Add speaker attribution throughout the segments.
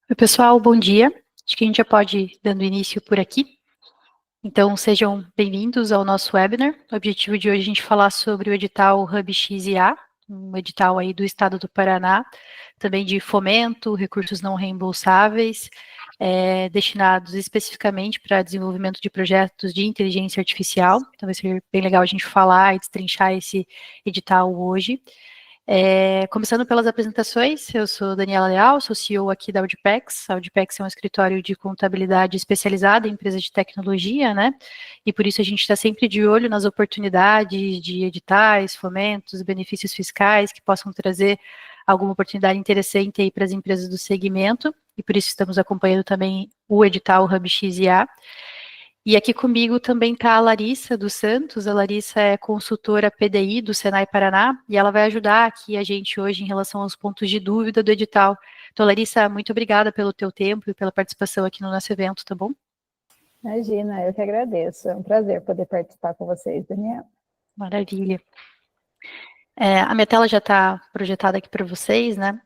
Speaker 1: Oi, pessoal, bom dia. Acho que a gente já pode ir dando início por aqui. Então, sejam bem-vindos ao nosso webinar. O objetivo de hoje é a gente falar sobre o edital Hub XIA, um edital aí do estado do Paraná, também de fomento, recursos não reembolsáveis, destinados especificamente para desenvolvimento de projetos de inteligência artificial. Então, vai ser bem legal a gente falar e destrinchar esse edital hoje. Começando pelas apresentações, eu sou Daniela Leal, sou CEO aqui da Audipex. A Audipex é um escritório de contabilidade especializado em empresas de tecnologia, né? E por isso a gente está sempre de olho nas oportunidades de editais, fomentos, benefícios fiscais que possam trazer alguma oportunidade interessante aí para as empresas do segmento. E por isso estamos acompanhando também o edital Hub XIA. E aqui comigo também está a Larissa dos Santos. A Larissa é consultora PDI do Senai Paraná e ela vai ajudar aqui a gente hoje em relação aos pontos de dúvida do edital. Então, Larissa, muito obrigada pelo teu tempo e pela participação aqui no nosso evento, tá bom?
Speaker 2: Imagina, eu que agradeço. É um prazer poder participar com vocês, Daniela.
Speaker 1: Maravilha. A minha tela já está projetada aqui para vocês, né?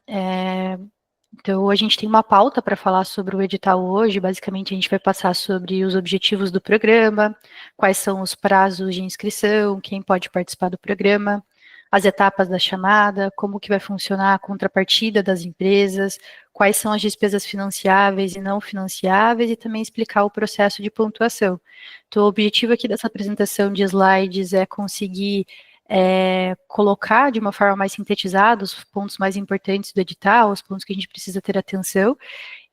Speaker 1: Então, a gente tem uma pauta para falar sobre o edital hoje. Basicamente, a gente vai passar sobre os objetivos do programa, quais são os prazos de inscrição, quem pode participar do programa, as etapas da chamada, como que vai funcionar a contrapartida das empresas, quais são as despesas financiáveis e não financiáveis, e também explicar o processo de pontuação. Então, o objetivo aqui dessa apresentação de slides é conseguir colocar de uma forma mais sintetizada os pontos mais importantes do edital, os pontos que a gente precisa ter atenção,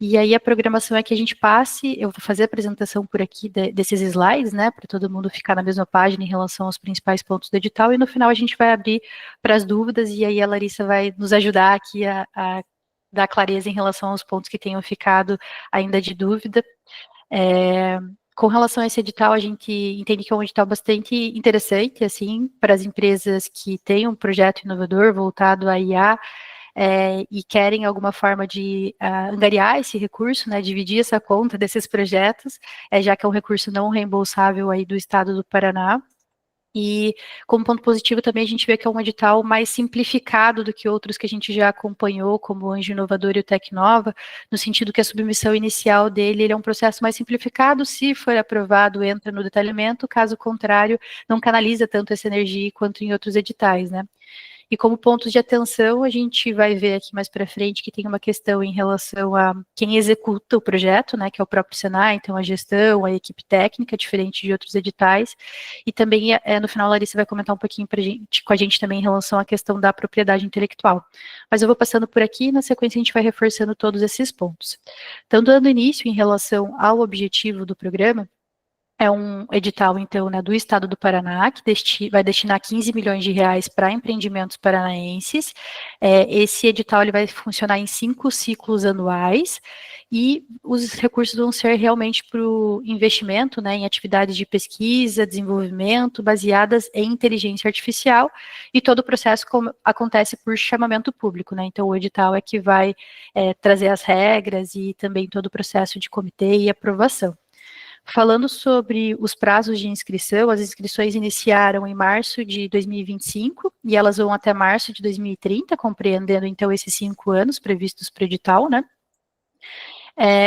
Speaker 1: e aí a programação é que a gente passe, eu vou fazer a apresentação por aqui desses slides, né, para todo mundo ficar na mesma página em relação aos principais pontos do edital, e no final a gente vai abrir para as dúvidas, e aí a Larissa vai nos ajudar aqui a dar clareza em relação aos pontos que tenham ficado ainda de dúvida. Com relação a esse edital, a gente entende que é um edital bastante interessante, assim, para as empresas que têm um projeto inovador voltado à IA e querem alguma forma de angariar esse recurso, né, dividir essa conta desses projetos, já que é um recurso não reembolsável aí do estado do Paraná. E como ponto positivo também a gente vê que é um edital mais simplificado do que outros que a gente já acompanhou, como o Anjo Inovador e o Tecnova, no sentido que a submissão inicial dele ele é um processo mais simplificado, se for aprovado, entra no detalhamento, caso contrário, não canaliza tanto essa energia quanto em outros editais, né? E como pontos de atenção, a gente vai ver aqui mais para frente que tem uma questão em relação a quem executa o projeto, né, que é o próprio Senai, então a gestão, a equipe técnica, diferente de outros editais, e também no final a Larissa vai comentar um pouquinho com a gente também em relação à questão da propriedade intelectual. Mas eu vou passando por aqui, e na sequência a gente vai reforçando todos esses pontos. Então, dando início em relação ao objetivo do programa, é um edital, então, né, do Estado do Paraná, que vai destinar 15 milhões de reais para empreendimentos paranaenses. Esse edital ele vai funcionar em 5 ciclos anuais, e os recursos vão ser realmente para o investimento, né, em atividades de pesquisa, desenvolvimento, baseadas em inteligência artificial, e todo o processo acontece por chamamento público, né, então o edital é que vai trazer as regras e também todo o processo de comitê e aprovação. Falando sobre os prazos de inscrição, as inscrições iniciaram em março de 2025 e elas vão até março de 2030, compreendendo então esses 5 anos previstos para o edital, né?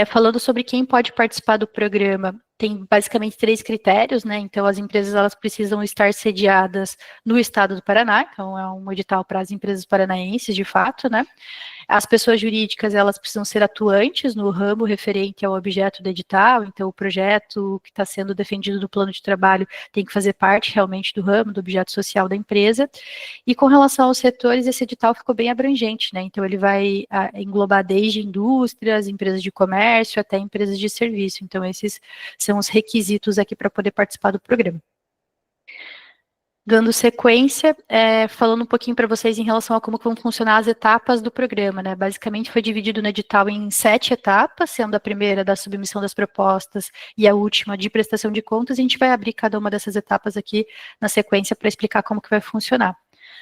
Speaker 1: Falando sobre quem pode participar do programa, tem basicamente 3 critérios, né? Então, as empresas elas precisam estar sediadas no estado do Paraná, então é um edital para as empresas paranaenses, de fato, né? As pessoas jurídicas, elas precisam ser atuantes no ramo referente ao objeto do edital, então o projeto que está sendo defendido no plano de trabalho tem que fazer parte realmente do ramo, do objeto social da empresa. E com relação aos setores, esse edital ficou bem abrangente, né? Então ele vai englobar desde indústrias, empresas de comércio, até empresas de serviço. Então esses são os requisitos aqui para poder participar do programa. Dando sequência, falando um pouquinho para vocês em relação a como vão funcionar as etapas do programa, né? Basicamente foi dividido no edital em 7 etapas, sendo a primeira da submissão das propostas e a última de prestação de contas, e a gente vai abrir cada uma dessas etapas aqui na sequência para explicar como que vai funcionar.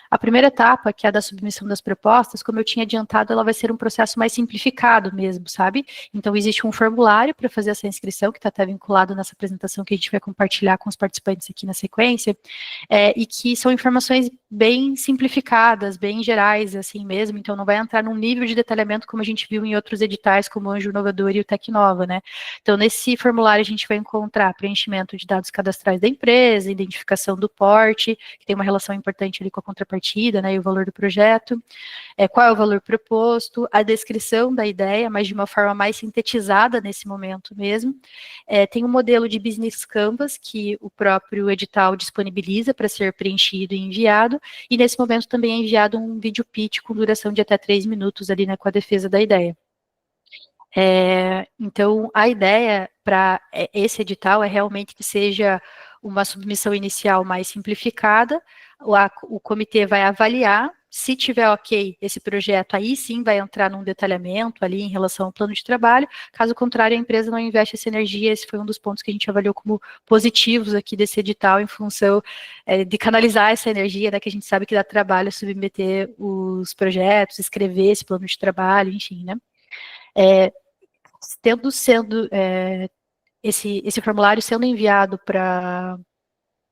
Speaker 1: A primeira etapa, que é a da submissão das propostas, como eu tinha adiantado, ela vai ser um processo mais simplificado mesmo, sabe? Então, existe um formulário para fazer essa inscrição, que está até vinculado nessa apresentação que a gente vai compartilhar com os participantes aqui na sequência, e que são informações bem simplificadas, bem gerais, assim mesmo, então não vai entrar num nível de detalhamento como a gente viu em outros editais, como o Anjo Inovador e o Tecnova, né? Então, nesse formulário a gente vai encontrar preenchimento de dados cadastrais da empresa, identificação do porte, que tem uma relação importante ali com a contrapartida, né, e o valor do projeto, qual é o valor proposto, a descrição da ideia, mas de uma forma mais sintetizada nesse momento mesmo. Tem um modelo de Business Canvas que o próprio edital disponibiliza para ser preenchido e enviado, e nesse momento também é enviado um vídeo pitch com duração de até 3 minutos ali, né, com a defesa da ideia. Então, a ideia para esse edital é realmente que seja uma submissão inicial mais simplificada, o comitê vai avaliar, se tiver ok esse projeto, aí sim vai entrar num detalhamento ali em relação ao plano de trabalho, caso contrário a empresa não investe essa energia, esse foi um dos pontos que a gente avaliou como positivos aqui desse edital, em função de canalizar essa energia, né, que a gente sabe que dá trabalho submeter os projetos, escrever esse plano de trabalho, enfim, né. Esse formulário sendo enviado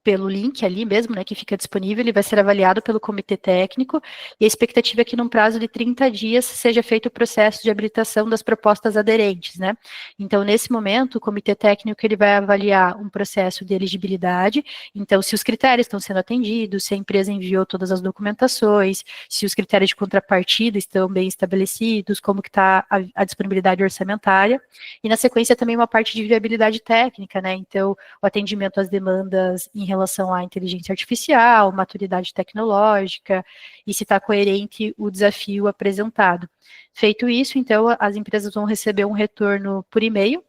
Speaker 1: pelo link ali mesmo, né, que fica disponível, ele vai ser avaliado pelo comitê técnico, e a expectativa é que num prazo de 30 dias seja feito o processo de habilitação das propostas aderentes, né. Então, nesse momento, o comitê técnico, ele vai avaliar um processo de elegibilidade, então, se os critérios estão sendo atendidos, se a empresa enviou todas as documentações, se os critérios de contrapartida estão bem estabelecidos, como que está a disponibilidade orçamentária, e na sequência também uma parte de viabilidade técnica, né, então, o atendimento às demandas em relação à inteligência artificial, maturidade tecnológica, e se está coerente o desafio apresentado. Feito isso, então, as empresas vão receber um retorno por e-mail,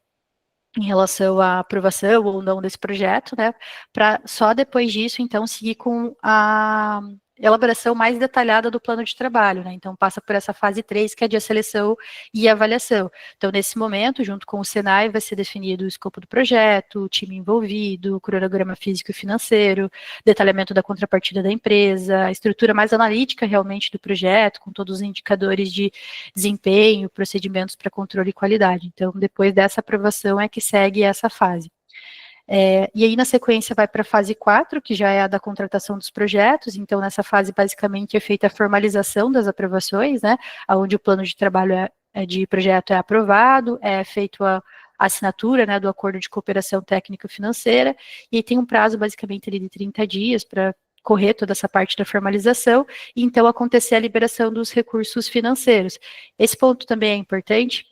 Speaker 1: em relação à aprovação ou não desse projeto, né, para só depois disso, então, seguir com a elaboração mais detalhada do plano de trabalho, né, então passa por essa fase 3, que é de seleção e avaliação. Então, nesse momento, junto com o Senai, vai ser definido o escopo do projeto, o time envolvido, o cronograma físico e financeiro, detalhamento da contrapartida da empresa, a estrutura mais analítica, realmente, do projeto, com todos os indicadores de desempenho, procedimentos para controle e qualidade. Então, depois dessa aprovação é que segue essa fase. E aí, na sequência, vai para a fase 4, que já é a da contratação dos projetos. Então, nessa fase, basicamente, é feita a formalização das aprovações, né, onde o plano de trabalho de projeto é aprovado, é feito a assinatura, né, do acordo de cooperação técnico-financeira, e tem um prazo, basicamente, ali de 30 dias para correr toda essa parte da formalização, e então acontecer a liberação dos recursos financeiros. Esse ponto também é importante,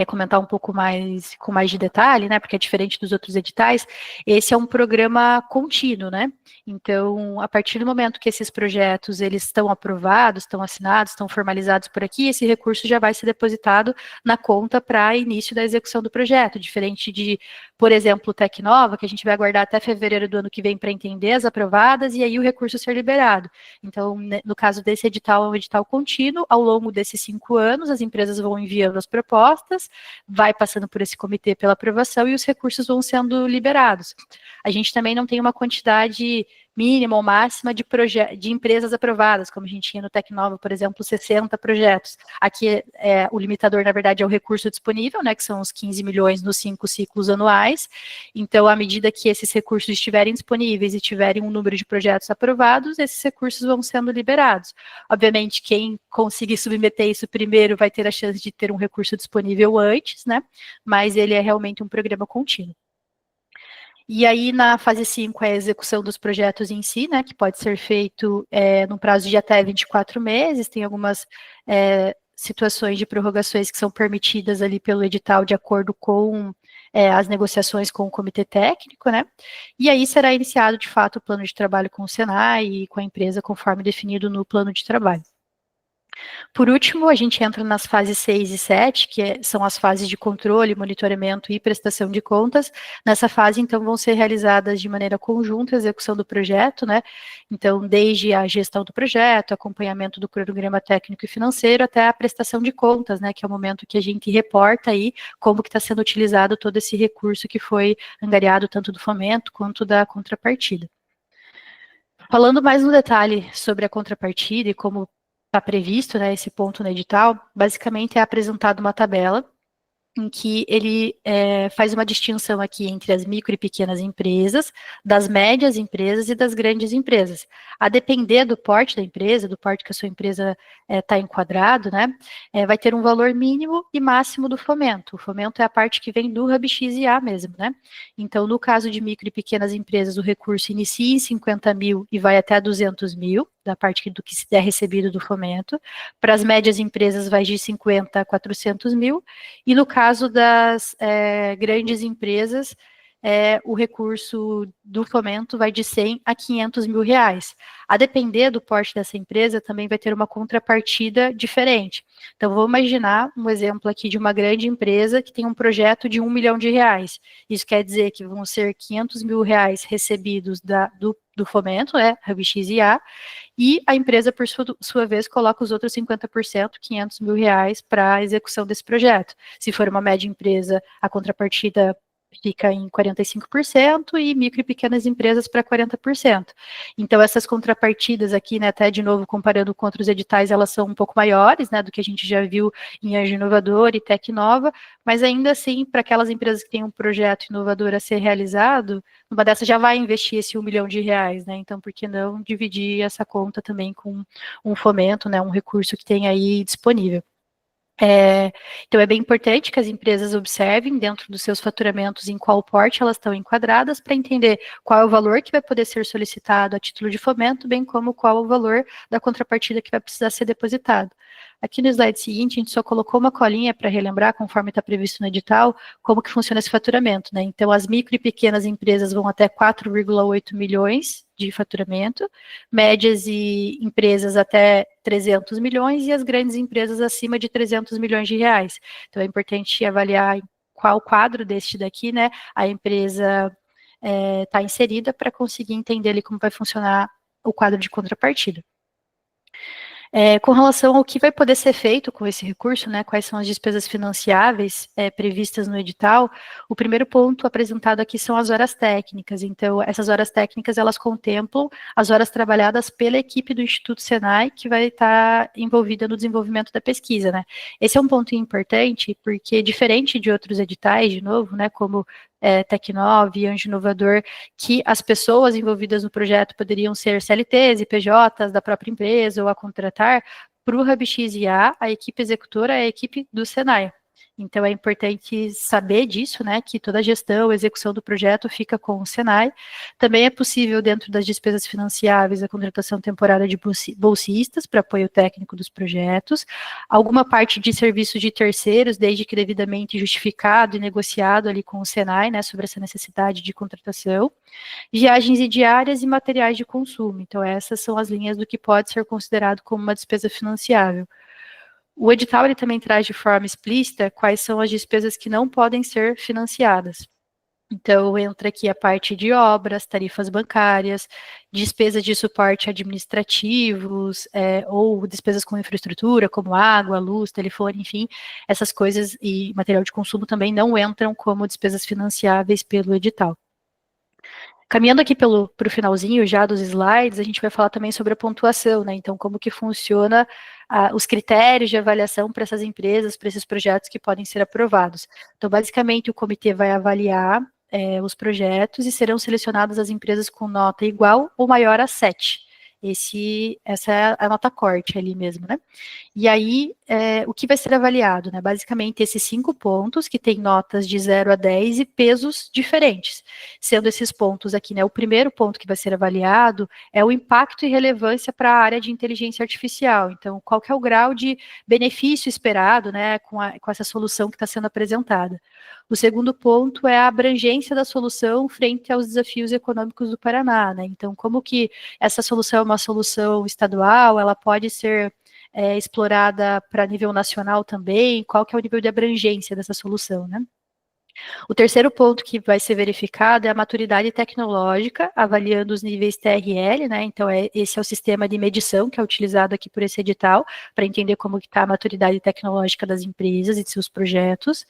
Speaker 1: comentar um pouco mais, com mais de detalhe, né, porque é diferente dos outros editais, esse é um programa contínuo, né, então, a partir do momento que esses projetos, eles estão aprovados, estão assinados, estão formalizados por aqui, esse recurso já vai ser depositado na conta para início da execução do projeto, diferente de, por exemplo, o Tecnova, que a gente vai aguardar até fevereiro do ano que vem para entender as aprovadas, e aí o recurso ser liberado. Então, no caso desse edital, é um edital contínuo, ao longo desses 5 anos, as empresas vão enviando as propostas, vai passando por esse comitê pela aprovação e os recursos vão sendo liberados. A gente também não tem uma quantidade mínima ou máxima de empresas aprovadas, como a gente tinha no Tecnova, por exemplo, 60 projetos. Aqui, o limitador, na verdade, é o recurso disponível, né, que são os 15 milhões nos 5 ciclos anuais. Então, à medida que esses recursos estiverem disponíveis e tiverem um número de projetos aprovados, esses recursos vão sendo liberados. Obviamente, quem conseguir submeter isso primeiro vai ter a chance de ter um recurso disponível antes, né, mas ele é realmente um programa contínuo. E aí, na fase 5, é a execução dos projetos em si, né, que pode ser feito no prazo de até 24 meses, tem algumas situações de prorrogações que são permitidas ali pelo edital de acordo com as negociações com o comitê técnico, né, e aí será iniciado, de fato, o plano de trabalho com o Senai e com a empresa, conforme definido no plano de trabalho. Por último, a gente entra nas fases 6 e 7, que são as fases de controle, monitoramento e prestação de contas. Nessa fase, então, vão ser realizadas de maneira conjunta a execução do projeto, né? Então, desde a gestão do projeto, acompanhamento do cronograma técnico e financeiro, até a prestação de contas, né? Que é o momento que a gente reporta aí como que está sendo utilizado todo esse recurso que foi angariado tanto do fomento quanto da contrapartida. Falando mais no detalhe sobre a contrapartida e como está previsto, né, esse ponto no edital, basicamente é apresentada uma tabela em que ele faz uma distinção aqui entre as micro e pequenas empresas, das médias empresas e das grandes empresas. A depender do porte da empresa, do porte que a sua empresa está enquadrado, né, vai ter um valor mínimo e máximo do fomento. O fomento é a parte que vem do Hub X e A mesmo, né? Então, no caso de micro e pequenas empresas, o recurso inicia em 50 mil e vai até 200 mil, da parte do que se der recebido do fomento. Para as médias empresas, vai de 50 a 400 mil. E no caso das grandes empresas, o recurso do fomento vai de 100 a 500 mil reais. A depender do porte dessa empresa, também vai ter uma contrapartida diferente. Então, vou imaginar um exemplo aqui de uma grande empresa que tem um projeto de 1 milhão de reais. Isso quer dizer que vão ser 500 mil reais recebidos do fomento, né, Hub X e A, e a empresa, por sua vez, coloca os outros 50%, 500 mil reais, para a execução desse projeto. Se for uma média empresa, a contrapartida fica em 45% e micro e pequenas empresas para 40%. Então, essas contrapartidas aqui, né, até de novo comparando com outros editais, elas são um pouco maiores, né, do que a gente já viu em Anjo Inovador e Tecnova, mas ainda assim, para aquelas empresas que têm um projeto inovador a ser realizado, uma dessas já vai investir esse 1 milhão de reais, né, então por que não dividir essa conta também com um fomento, né, um recurso que tem aí disponível. Então, é bem importante que as empresas observem dentro dos seus faturamentos em qual porte elas estão enquadradas para entender qual é o valor que vai poder ser solicitado a título de fomento, bem como qual é o valor da contrapartida que vai precisar ser depositado. Aqui no slide seguinte, a gente só colocou uma colinha para relembrar, conforme está previsto no edital, como que funciona esse faturamento, né? Então, as micro e pequenas empresas vão até 4,8 milhões de faturamento, médias e empresas até 300 milhões e as grandes empresas acima de 300 milhões de reais. Então, é importante avaliar qual quadro deste daqui, né, a empresa está inserida para conseguir entender ali como vai funcionar o quadro de contrapartida. Com relação ao que vai poder ser feito com esse recurso, né, quais são as despesas financiáveis previstas no edital, o primeiro ponto apresentado aqui são as horas técnicas. Então, essas horas técnicas, elas contemplam as horas trabalhadas pela equipe do Instituto Senai, que vai estar envolvida no desenvolvimento da pesquisa, né. Esse é um ponto importante, porque diferente de outros editais, de novo, né, como Tecnova e Anjo Inovador, que as pessoas envolvidas no projeto poderiam ser CLTs e PJs da própria empresa ou a contratar, para o Hub X e a equipe executora é a equipe do Senai. Então, é importante saber disso, né, que toda a gestão, execução do projeto fica com o Senai. Também é possível, dentro das despesas financiáveis, a contratação temporária de bolsistas para apoio técnico dos projetos, alguma parte de serviços de terceiros, desde que devidamente justificado e negociado ali com o Senai, né, sobre essa necessidade de contratação, viagens e diárias e materiais de consumo. Então, essas são as linhas do que pode ser considerado como uma despesa financiável. O edital ele também traz de forma explícita quais são as despesas que não podem ser financiadas. Então, entra aqui a parte de obras, tarifas bancárias, despesas de suporte administrativos, ou despesas com infraestrutura, como água, luz, telefone, enfim, essas coisas e material de consumo também não entram como despesas financiáveis pelo edital. Caminhando aqui para o finalzinho já dos slides, a gente vai falar também sobre a pontuação, né? Então, como que funciona os critérios de avaliação para essas empresas, para esses projetos que podem ser aprovados. Então, basicamente, o comitê vai avaliar os projetos e serão selecionadas as empresas com nota igual ou maior a 7. Essa é a nota corte ali mesmo, né? E aí, o que vai ser avaliado, né? Basicamente, esses 5 pontos, que têm notas de 0 a 10 e pesos diferentes. Sendo esses pontos aqui, né? O primeiro ponto que vai ser avaliado é o impacto e relevância para a área de inteligência artificial. Então, qual que é o grau de benefício esperado, né? Com essa solução que está sendo apresentada. O segundo ponto é a abrangência da solução frente aos desafios econômicos do Paraná, né? Então, como que essa solução é uma solução estadual, ela pode ser explorada para nível nacional também, qual que é o nível de abrangência dessa solução, né? O terceiro ponto que vai ser verificado é a maturidade tecnológica, avaliando os níveis TRL, né? Então, esse é o sistema de medição que é utilizado aqui por esse edital, para entender como está a maturidade tecnológica das empresas e de seus projetos.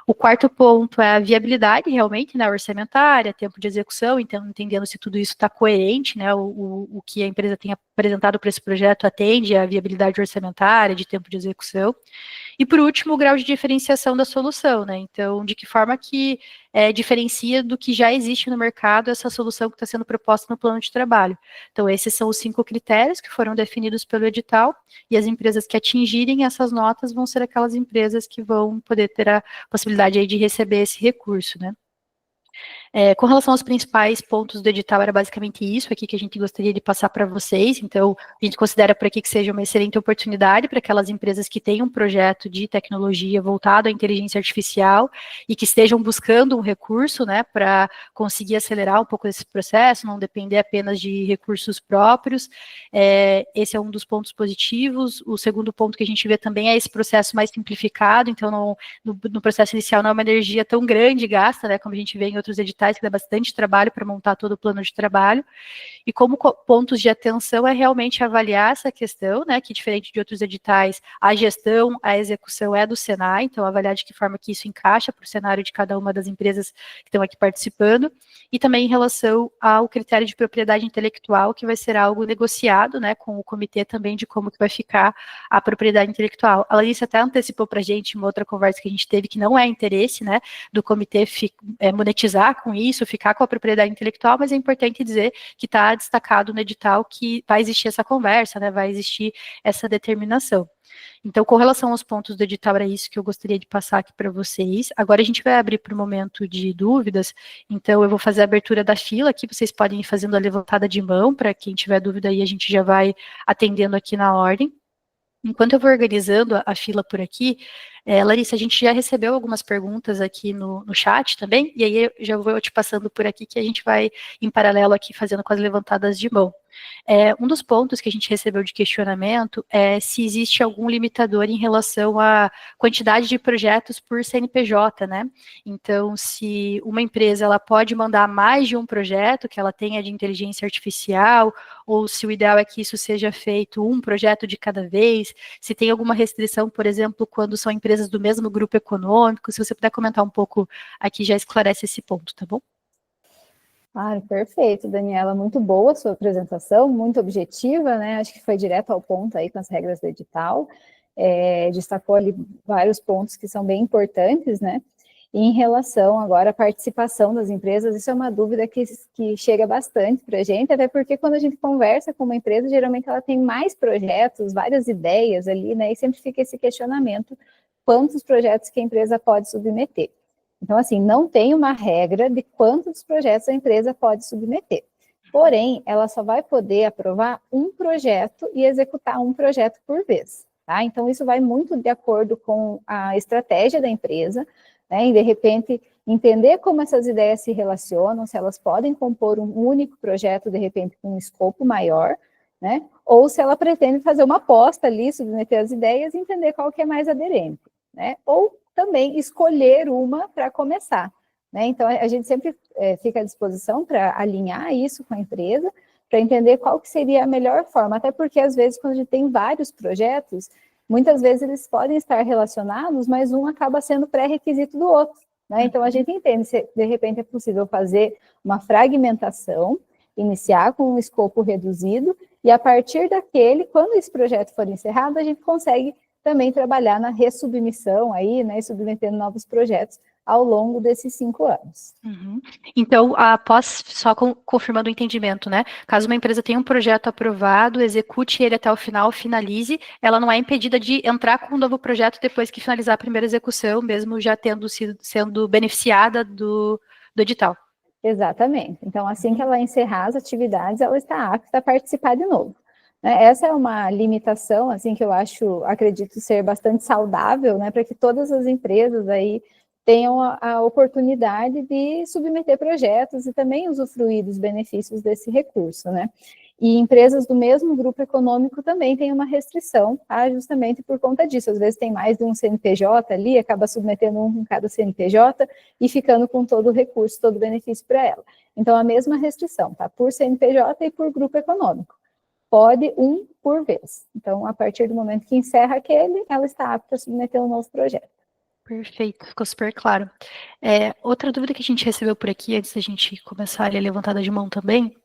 Speaker 1: O quarto ponto é a viabilidade, realmente, né, orçamentária, tempo de execução, então entendendo se tudo isso está coerente, né, o que a empresa tem apresentado para esse projeto atende à viabilidade orçamentária, de tempo de execução. E, por último, o grau de diferenciação da solução, né? Então, de que forma que diferencia do que já existe no mercado essa solução que está sendo proposta no plano de trabalho. Então, esses são os 5 critérios que foram definidos pelo edital, e as empresas que atingirem essas notas vão ser aquelas empresas que vão poder ter a possibilidade aí de receber esse recurso, né? Com relação aos principais pontos do edital, era basicamente isso aqui que a gente gostaria de passar para vocês. Então, a gente considera por aqui que seja uma excelente oportunidade para aquelas empresas que têm um projeto de tecnologia voltado à inteligência artificial e que estejam buscando um recurso, né, para conseguir acelerar um pouco esse processo, não depender apenas de recursos próprios. Esse é um dos pontos positivos. O segundo ponto que a gente vê também é esse processo mais simplificado. Então, no processo inicial não é uma energia tão grande gasta, né, como a gente vê em outros editais, que dá bastante trabalho para montar todo o plano de trabalho, e como pontos de atenção é realmente avaliar essa questão, né, que diferente de outros editais, a gestão, a execução é do Senai, então avaliar de que forma que isso encaixa para o cenário de cada uma das empresas que estão aqui participando, e também em relação ao critério de propriedade intelectual, que vai ser algo negociado, né, com o comitê também de como que vai ficar a propriedade intelectual. A Larissa até antecipou para a gente uma outra conversa que a gente teve, que não é interesse, né, do comitê monetizar com isso, ficar com a propriedade intelectual, mas é importante dizer que está destacado no edital que vai existir essa conversa, né, vai existir essa determinação. Então, com relação aos pontos do edital, era isso que eu gostaria de passar aqui para vocês. Agora a gente vai abrir para o momento de dúvidas, então eu vou fazer a abertura da fila aqui, vocês podem ir fazendo a levantada de mão, para quem tiver dúvida aí a gente já vai atendendo aqui na ordem. Enquanto eu vou organizando a fila por aqui, Larissa, a gente já recebeu algumas perguntas aqui no chat também, e aí eu já vou te passando por aqui que a gente vai, em paralelo aqui, fazendo com as levantadas de mão. Um dos pontos que a gente recebeu de questionamento é se existe algum limitador em relação à quantidade de projetos por CNPJ, né? Então, se uma empresa ela pode mandar mais de um projeto que ela tenha de inteligência artificial, ou se o ideal é que isso seja feito um projeto de cada vez, se tem alguma restrição, por exemplo, quando são empresas do mesmo grupo econômico, se você puder comentar um pouco aqui, já esclarece esse ponto, tá bom?
Speaker 2: Ah, perfeito, Daniela, muito boa a sua apresentação, muito objetiva, né? Acho que foi direto ao ponto aí com as regras do edital, destacou ali vários pontos que são bem importantes, né? E em relação agora à participação das empresas, isso é uma dúvida que chega bastante para a gente, até porque quando a gente conversa com uma empresa, geralmente ela tem mais projetos, várias ideias ali, né? E sempre fica esse questionamento, quantos projetos que a empresa pode submeter. Então, assim, não tem uma regra de quantos projetos a empresa pode submeter. Porém, ela só vai poder aprovar um projeto e executar um projeto por vez, tá? Então, isso vai muito de acordo com a estratégia da empresa, né? E, de repente, entender como essas ideias se relacionam, se elas podem compor um único projeto, de repente, com um escopo maior, né? Ou se ela pretende fazer uma aposta ali, submeter as ideias e entender qual que é mais aderente, né? Ou também escolher uma para começar, né? Então, a gente sempre fica à disposição para alinhar isso com a empresa, para entender qual que seria a melhor forma, até porque, às vezes, quando a gente tem vários projetos, muitas vezes eles podem estar relacionados, mas um acaba sendo pré-requisito do outro, né? Então, a gente entende se, de repente, é possível fazer uma fragmentação, iniciar com um escopo reduzido, e a partir daquele, quando esse projeto for encerrado, a gente consegue também trabalhar na ressubmissão aí, né, e submetendo novos projetos ao longo desses 5 anos.
Speaker 1: Uhum. Então, após, só confirmando o entendimento, né, caso uma empresa tenha um projeto aprovado, execute ele até o final, finalize, ela não é impedida de entrar com um novo projeto depois que finalizar a primeira execução, mesmo já sendo beneficiada do edital.
Speaker 2: Exatamente. Então, assim que ela encerrar as atividades, ela está apta a participar de novo. Essa é uma limitação, assim, que eu acredito ser bastante saudável, né, para que todas as empresas aí tenham a oportunidade de submeter projetos e também usufruir dos benefícios desse recurso, né. E empresas do mesmo grupo econômico também têm uma restrição, tá? Justamente por conta disso. Às vezes tem mais de um CNPJ ali, acaba submetendo um em cada CNPJ e ficando com todo o recurso, todo o benefício para ela. Então, a mesma restrição, tá? Por CNPJ e por grupo econômico. Pode um por vez. Então, a partir do momento que encerra aquele, ela está apta a submeter um novo projeto.
Speaker 1: Perfeito, ficou super claro. Outra dúvida que a gente recebeu por aqui, antes da gente começar ali a levantada de mão também,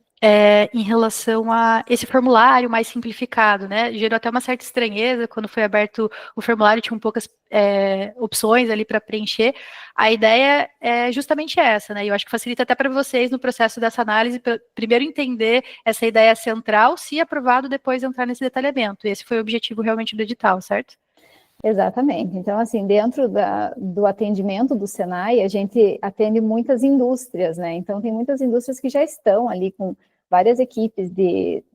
Speaker 1: em relação a esse formulário mais simplificado, né? Gerou até uma certa estranheza quando foi aberto o formulário, tinham poucas opções ali para preencher. A ideia é justamente essa, né? E eu acho que facilita até para vocês no processo dessa análise, primeiro entender essa ideia central, se aprovado, depois entrar nesse detalhamento. Esse foi o objetivo realmente do edital, certo?
Speaker 2: Exatamente. Então, assim, dentro do atendimento do Senai, a gente atende muitas indústrias, né? Então, tem muitas indústrias que já estão ali com várias equipes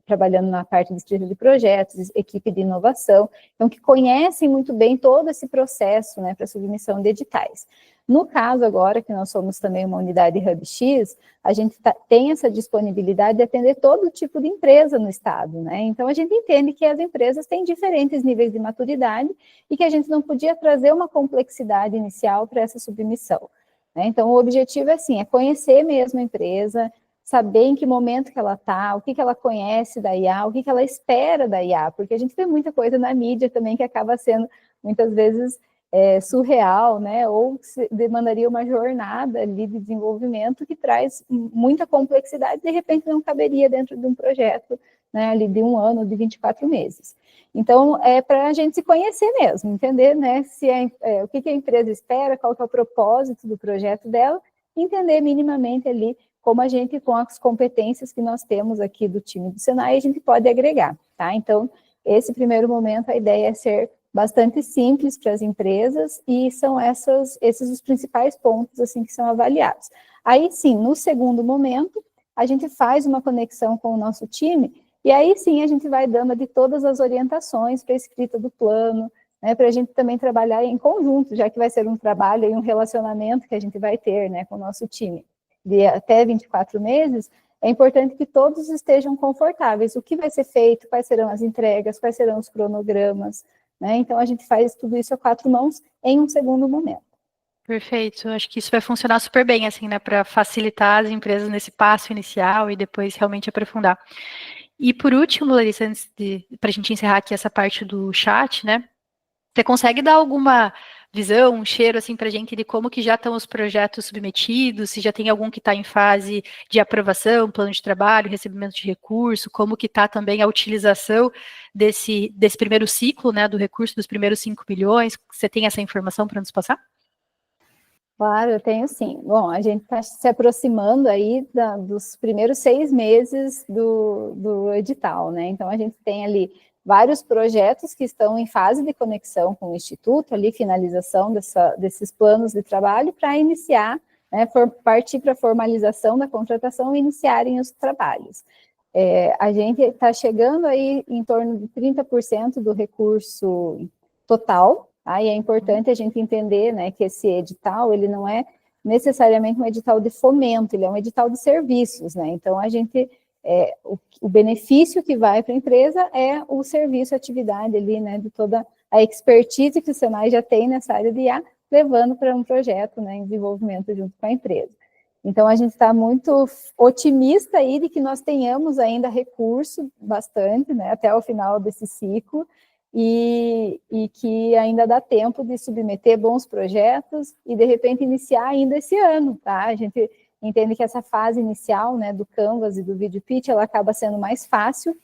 Speaker 2: trabalhando na parte de escrita de projetos, equipe de inovação, então, que conhecem muito bem todo esse processo, né, para submissão de editais. No caso agora, que nós somos também uma unidade HubX, a gente tem essa disponibilidade de atender todo tipo de empresa no estado, né? Então, a gente entende que as empresas têm diferentes níveis de maturidade e que a gente não podia trazer uma complexidade inicial para essa submissão, né? Então, o objetivo é assim, é conhecer mesmo a empresa, saber em que momento que ela está, o que ela conhece da IA, o que ela espera da IA, porque a gente vê muita coisa na mídia também que acaba sendo, muitas vezes, surreal, né? Ou demandaria uma jornada ali de desenvolvimento que traz muita complexidade, de repente não caberia dentro de um projeto, né, ali de 1 ano, de 24 meses. Então, é para a gente se conhecer mesmo, entender, né, se o que a empresa espera, qual que é o propósito do projeto dela, entender minimamente ali como a gente, com as competências que nós temos aqui do time do Senai, a gente pode agregar, tá? Então, esse primeiro momento, a ideia é ser bastante simples para as empresas e são esses os principais pontos, assim, que são avaliados. Aí, sim, no segundo momento, a gente faz uma conexão com o nosso time e aí, sim, a gente vai dando de todas as orientações para a escrita do plano, né, para a gente também trabalhar em conjunto, já que vai ser um trabalho e um relacionamento que a gente vai ter, né, com o nosso time de até 24 meses, é importante que todos estejam confortáveis. O que vai ser feito, quais serão as entregas, quais serão os cronogramas, né? Então, a gente faz tudo isso a 4 mãos em um segundo momento.
Speaker 1: Perfeito, acho que isso vai funcionar super bem, assim, né, para facilitar as empresas nesse passo inicial e depois realmente aprofundar. E por último, Larissa, antes para a gente encerrar aqui essa parte do chat, né, você consegue dar alguma visão, um cheiro, assim, para a gente de como que já estão os projetos submetidos, se já tem algum que está em fase de aprovação, plano de trabalho, recebimento de recurso, como que está também a utilização desse primeiro ciclo, né, do recurso dos primeiros 5 milhões? Você tem essa informação para nos passar?
Speaker 2: Claro, eu tenho sim. Bom, a gente está se aproximando aí dos primeiros 6 meses do edital, né? Então, a gente tem ali vários projetos que estão em fase de conexão com o Instituto, ali, finalização desses planos de trabalho para iniciar, né, partir para a formalização da contratação e iniciarem os trabalhos. A gente está chegando aí em torno de 30% do recurso total. Aí é importante a gente entender, né, que esse edital, ele não é necessariamente um edital de fomento, ele é um edital de serviços, né? Então, o benefício que vai para a empresa é o serviço, a atividade ali, né, de toda a expertise que o Senai já tem nessa área de IA, levando para um projeto, né, em desenvolvimento junto com a empresa. Então, a gente está muito otimista aí de que nós tenhamos ainda recurso bastante, né, até o final desse ciclo, e que ainda dá tempo de submeter bons projetos e, de repente, iniciar ainda esse ano, tá? A gente entende que essa fase inicial, né, do Canvas e do Video Pitch, ela acaba sendo mais fácil.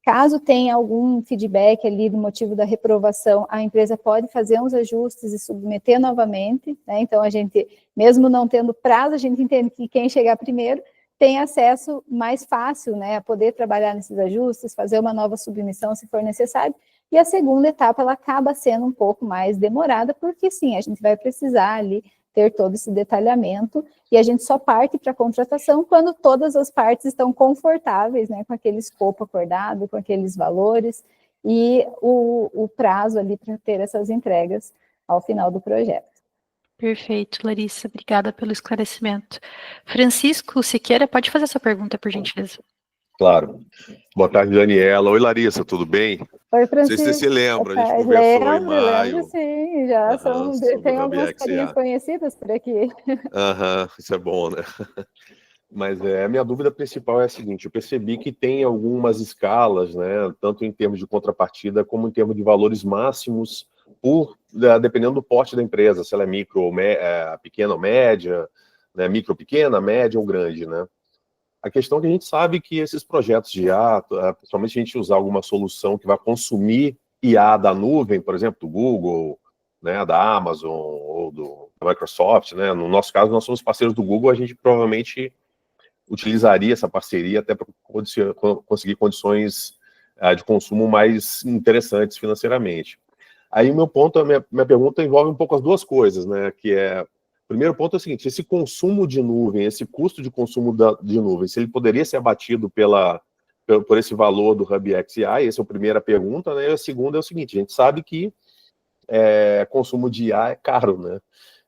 Speaker 2: Caso tenha algum feedback ali do motivo da reprovação, a empresa pode fazer uns ajustes e submeter novamente, né? Então, a gente, mesmo não tendo prazo, a gente entende que quem chegar primeiro tem acesso mais fácil, né, a poder trabalhar nesses ajustes, fazer uma nova submissão se for necessário. E a segunda etapa, ela acaba sendo um pouco mais demorada, porque sim, a gente vai precisar ali ter todo esse detalhamento, e a gente só parte para a contratação quando todas as partes estão confortáveis, né, com aquele escopo acordado, com aqueles valores, e o prazo ali para ter essas entregas ao final do projeto.
Speaker 1: Perfeito, Larissa, obrigada pelo esclarecimento. Francisco Siqueira, pode fazer a sua pergunta, por gentileza.
Speaker 3: Claro. Boa tarde, Daniela. Oi, Larissa, tudo bem?
Speaker 2: Oi,
Speaker 3: Não sei se você
Speaker 2: Francisco.
Speaker 3: se lembra, a gente conversou em
Speaker 2: Lembro
Speaker 3: maio,
Speaker 2: sim, já
Speaker 3: sobre
Speaker 2: tem
Speaker 3: o Hub
Speaker 2: algumas carinhas
Speaker 3: XA.
Speaker 2: conhecidas por aqui.
Speaker 3: Isso é bom, né? Mas a minha dúvida principal é a seguinte: eu percebi que tem algumas escalas, né, tanto em termos de contrapartida como em termos de valores máximos, dependendo do porte da empresa, se ela é pequena ou média, né, micro, pequena, média ou grande, né? A questão é que a gente sabe que esses projetos de IA, principalmente a gente usar alguma solução que vai consumir IA da nuvem, por exemplo, do Google, né, da Amazon ou da Microsoft, né? No nosso caso, nós somos parceiros do Google, a gente provavelmente utilizaria essa parceria até para conseguir condições de consumo mais interessantes financeiramente. Aí o meu ponto, minha pergunta envolve um pouco as duas coisas, né? Que é, o primeiro ponto é o seguinte: esse consumo de nuvem, esse custo de consumo de nuvem, se ele poderia ser abatido por esse valor do Hub XI, essa é a primeira pergunta, né? E a segunda é o seguinte: a gente sabe que consumo de IA é caro, né?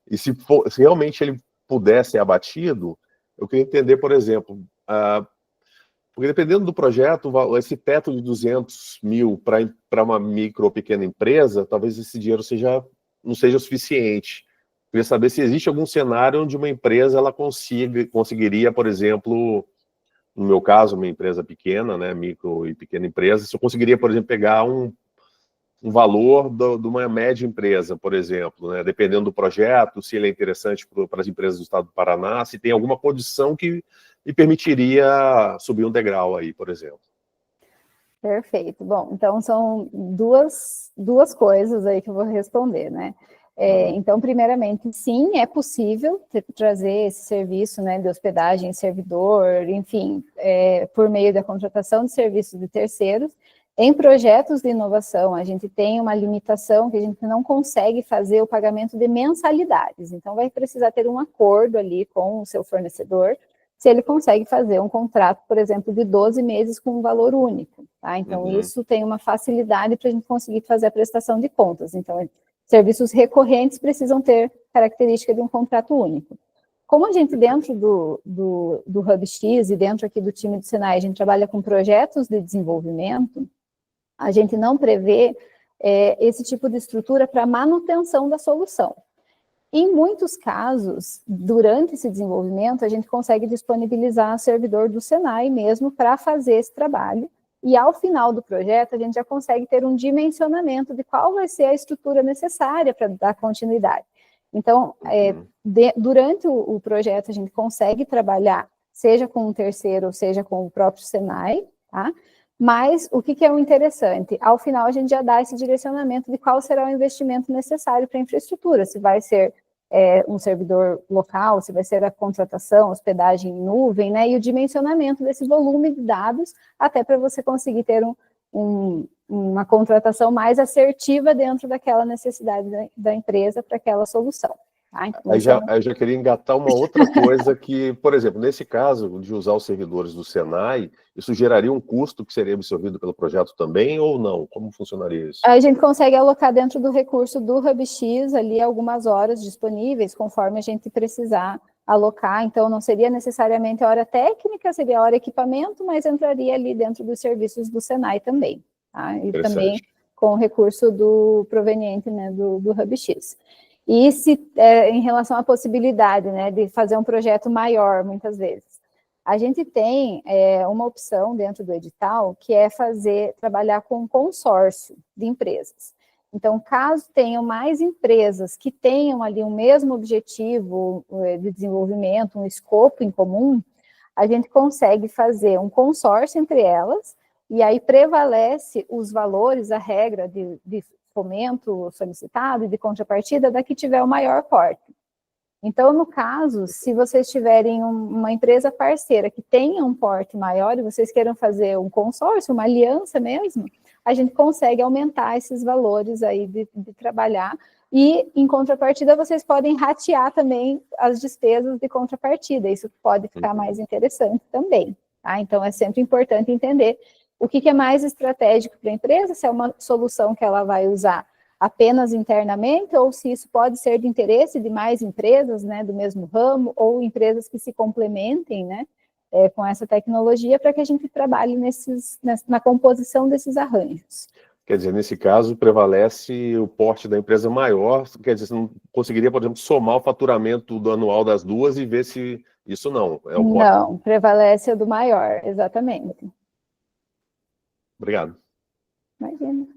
Speaker 3: E se realmente ele pudesse ser abatido, eu queria entender, por exemplo, porque dependendo do projeto, esse teto de 200 mil para uma micro ou pequena empresa, talvez esse dinheiro não seja o suficiente. Eu queria saber se existe algum cenário onde uma empresa ela conseguiria, por exemplo, no meu caso, uma empresa pequena, né, micro e pequena empresa, se eu conseguiria, por exemplo, pegar um valor de uma média empresa, por exemplo, né? Dependendo do projeto, se ele é interessante para as empresas do estado do Paraná, se tem alguma condição que me permitiria subir um degrau aí, por exemplo.
Speaker 2: Perfeito. Bom, então são duas coisas aí que eu vou responder, né? Então, primeiramente, sim, é possível trazer esse serviço, né, de hospedagem, servidor, enfim, por meio da contratação de serviços de terceiros. Em projetos de inovação, a gente tem uma limitação que a gente não consegue fazer o pagamento de mensalidades. Então, vai precisar ter um acordo ali com o seu fornecedor, se ele consegue fazer um contrato, por exemplo, de 12 meses com um valor único. Tá? Então, isso tem uma facilidade para a gente conseguir fazer a prestação de contas. Então, serviços recorrentes precisam ter característica de um contrato único. Como a gente, dentro do HubX e dentro aqui do time do Senai, a gente trabalha com projetos de desenvolvimento, a gente não prevê esse tipo de estrutura para manutenção da solução. Em muitos casos, durante esse desenvolvimento, a gente consegue disponibilizar servidor do Senai mesmo para fazer esse trabalho, e ao final do projeto, a gente já consegue ter um dimensionamento de qual vai ser a estrutura necessária para dar continuidade. Então, durante o projeto, a gente consegue trabalhar, seja com um terceiro, ou seja com o próprio Senai, tá? Mas o que é o interessante? Ao final, a gente já dá esse direcionamento de qual será o investimento necessário para a infraestrutura, se vai ser um servidor local, se vai ser a contratação, hospedagem em nuvem, né, e o dimensionamento desse volume de dados, até para você conseguir ter uma contratação mais assertiva dentro daquela necessidade da empresa para aquela solução. Tá? Então,
Speaker 3: aí já queria engatar uma outra coisa que, por exemplo, nesse caso de usar os servidores do Senai, isso geraria um custo que seria absorvido pelo projeto também ou não? Como funcionaria isso?
Speaker 2: A gente consegue alocar dentro do recurso do HubX ali algumas horas disponíveis, conforme a gente precisar alocar. Então, não seria necessariamente a hora técnica, seria a hora equipamento, mas entraria ali dentro dos serviços do Senai também. Tá? E também com o recurso proveniente, né, do HubX. E em relação à possibilidade, né, de fazer um projeto maior, muitas vezes, a gente tem uma opção dentro do edital, que é trabalhar com um consórcio de empresas. Então, caso tenham mais empresas que tenham ali o mesmo objetivo de desenvolvimento, um escopo em comum, a gente consegue fazer um consórcio entre elas, e aí prevalece os valores, a regra de fomento solicitado e de contrapartida da que tiver o maior porte. Então, no caso, se vocês tiverem uma empresa parceira que tenha um porte maior e vocês queiram fazer um consórcio, uma aliança mesmo, a gente consegue aumentar esses valores aí de trabalhar e, em contrapartida, vocês podem ratear também as despesas de contrapartida. Isso pode ficar mais interessante também. Tá? Então, é sempre importante entender o que é mais estratégico para a empresa, se é uma solução que ela vai usar apenas internamente, ou se isso pode ser de interesse de mais empresas, né, do mesmo ramo, ou empresas que se complementem, né, com essa tecnologia para que a gente trabalhe na composição desses arranjos.
Speaker 3: Quer dizer, nesse caso, prevalece o porte da empresa maior, quer dizer, você não conseguiria, por exemplo, somar o faturamento do anual das duas e ver se isso não é o porte.
Speaker 2: Não, prevalece o do maior, exatamente.
Speaker 3: Obrigado.
Speaker 2: Imagina.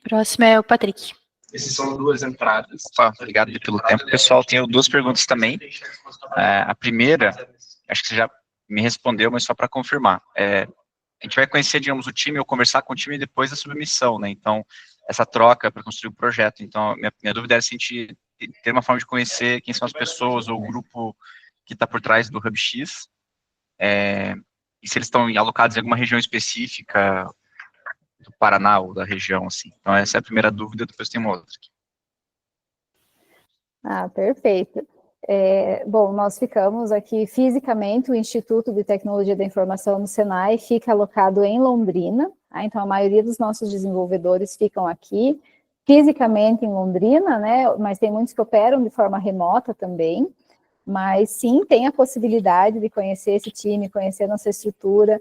Speaker 1: Próximo é o Patrick.
Speaker 4: Essas são duas entradas. Obrigado pelo tempo. Pessoal, tenho duas perguntas também. A primeira, acho que você já me respondeu, mas só para confirmar. A gente vai conhecer, digamos, o time, ou conversar com o time depois da submissão, né? Então, essa troca para construir o projeto. Então, minha dúvida era se a gente ter uma forma de conhecer quem são as pessoas ou o grupo que está por trás do HubX, e se eles estão alocados em alguma região específica do Paraná ou da região, assim. Então, essa é a primeira dúvida, depois tem uma outra aqui.
Speaker 2: Perfeito. Bom, nós ficamos aqui fisicamente, o Instituto de Tecnologia da Informação no Senai fica alocado em Londrina, tá? Então a maioria dos nossos desenvolvedores ficam aqui, fisicamente em Londrina, né? Mas tem muitos que operam de forma remota também, mas sim, tem a possibilidade de conhecer esse time, conhecer nossa estrutura.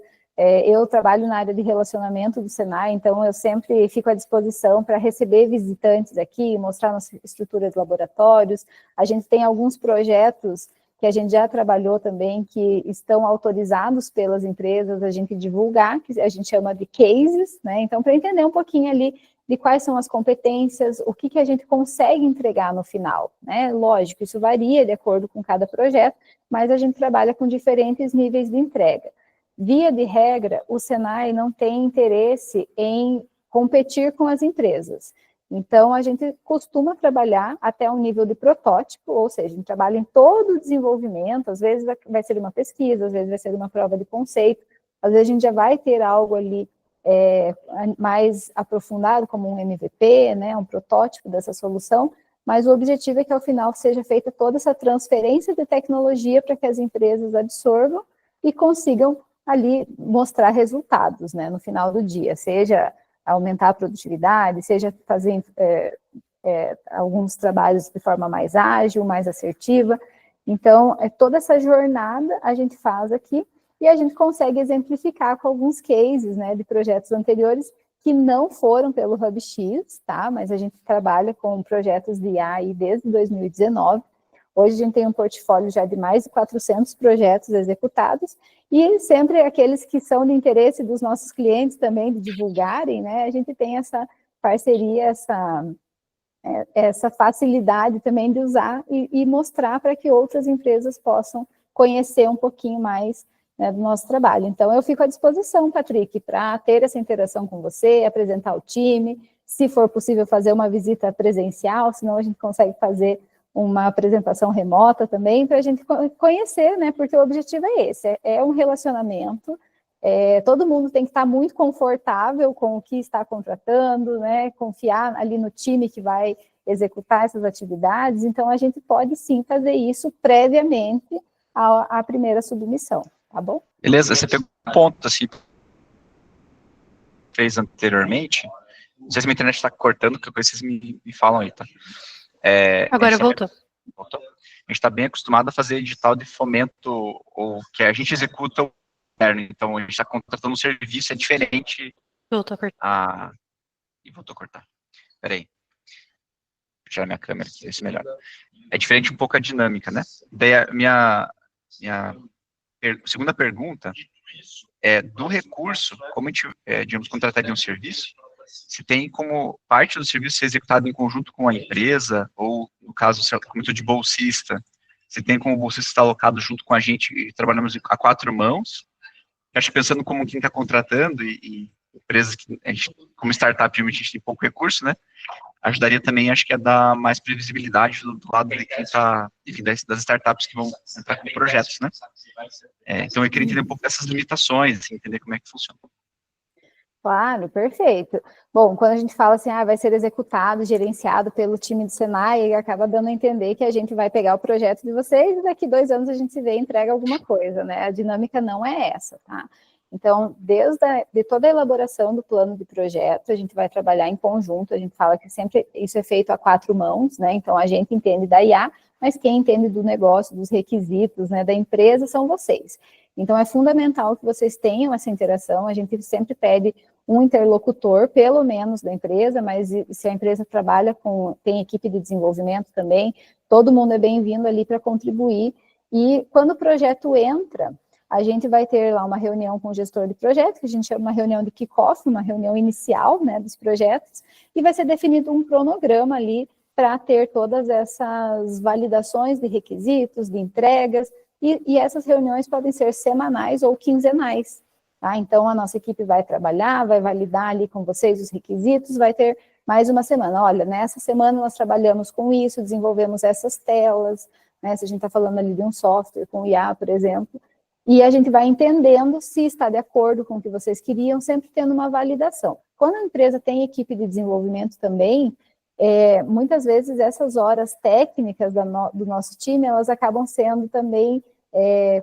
Speaker 2: Eu trabalho na área de relacionamento do Senai, então eu sempre fico à disposição para receber visitantes aqui, mostrar nossa estrutura de laboratórios. A gente tem alguns projetos que a gente já trabalhou também, que estão autorizados pelas empresas, a gente divulgar, que a gente chama de cases, né? Então, para entender um pouquinho ali de quais são as competências, o que a gente consegue entregar no final, né? Lógico, isso varia de acordo com cada projeto, mas a gente trabalha com diferentes níveis de entrega. Via de regra, o Senai não tem interesse em competir com as empresas. Então, a gente costuma trabalhar até um nível de protótipo, ou seja, a gente trabalha em todo o desenvolvimento, às vezes vai ser uma pesquisa, às vezes vai ser uma prova de conceito, às vezes a gente já vai ter algo ali mais aprofundado, como um MVP, né, um protótipo dessa solução, mas o objetivo é que, ao final, seja feita toda essa transferência de tecnologia para que as empresas absorvam e consigam ali mostrar resultados, né, no final do dia, seja aumentar a produtividade, seja fazer alguns trabalhos de forma mais ágil, mais assertiva. Então, toda essa jornada a gente faz aqui e a gente consegue exemplificar com alguns cases, né, de projetos anteriores que não foram pelo HubX, tá, mas a gente trabalha com projetos de IA aí desde 2019. Hoje a gente tem um portfólio já de mais de 400 projetos executados, e sempre aqueles que são de interesse dos nossos clientes também, de divulgarem, né, a gente tem essa parceria, essa facilidade também de usar e mostrar para que outras empresas possam conhecer um pouquinho mais, né, do nosso trabalho. Então, eu fico à disposição, Patrick, para ter essa interação com você, apresentar o time, se for possível fazer uma visita presencial, senão a gente consegue fazer uma apresentação remota também, para a gente conhecer, né, porque o objetivo é esse, é um relacionamento, todo mundo tem que estar muito confortável com o que está contratando, né, confiar ali no time que vai executar essas atividades, então a gente pode sim fazer isso previamente à primeira submissão, tá bom?
Speaker 4: Beleza, você pegou um ponto, assim, fez anteriormente, não sei se minha internet está cortando, que vocês me falam aí, tá?
Speaker 1: Agora voltou.
Speaker 4: A gente está bem acostumado a fazer edital de fomento, ou que a gente executa o interno, então a gente está contratando um serviço, é diferente.
Speaker 1: Voltou a cortar.
Speaker 4: E voltou a cortar. Peraí. Vou tirar minha câmera aqui, esse é melhor. É diferente um pouco a dinâmica, né? Daí a minha segunda pergunta é do recurso, como a gente, digamos, contrataria um serviço, se tem como parte do serviço ser executado em conjunto com a empresa, ou, no caso, como de bolsista, se tem como o bolsista estar alocado junto com a gente e trabalhamos a quatro mãos. Acho que pensando como quem está contratando e empresas que a gente, como startup, a gente tem pouco recurso, né? Ajudaria também, acho que a dar mais previsibilidade do lado de quem está, enfim, das startups que vão entrar com projetos, né? Então, eu queria entender um pouco dessas limitações, assim, entender como é que funciona.
Speaker 2: Claro, perfeito. Bom, quando a gente fala assim, vai ser executado, gerenciado pelo time do Senai, acaba dando a entender que a gente vai pegar o projeto de vocês e daqui 2 anos a gente se vê e entrega alguma coisa, né? A dinâmica não é essa, tá? Então, de toda a elaboração do plano de projeto, a gente vai trabalhar em conjunto, a gente fala que sempre isso é feito a 4 mãos, né? Então, a gente entende da IA, mas quem entende do negócio, dos requisitos, né, da empresa, são vocês. Então, é fundamental que vocês tenham essa interação, a gente sempre pede um interlocutor, pelo menos da empresa, mas se a empresa trabalha tem equipe de desenvolvimento também, todo mundo é bem-vindo ali para contribuir, e quando o projeto entra, a gente vai ter lá uma reunião com o gestor de projeto, que a gente chama uma reunião de kick-off, uma reunião inicial, né, dos projetos, e vai ser definido um cronograma ali para ter todas essas validações de requisitos, de entregas, e essas reuniões podem ser semanais ou quinzenais, tá? Então, a nossa equipe vai trabalhar, vai validar ali com vocês os requisitos, vai ter mais uma semana. Olha, nessa semana nós trabalhamos com isso, desenvolvemos essas telas, né, se a gente está falando ali de um software com IA, por exemplo, e a gente vai entendendo se está de acordo com o que vocês queriam, sempre tendo uma validação. Quando a empresa tem equipe de desenvolvimento também, muitas vezes essas horas técnicas do nosso time, elas acabam sendo também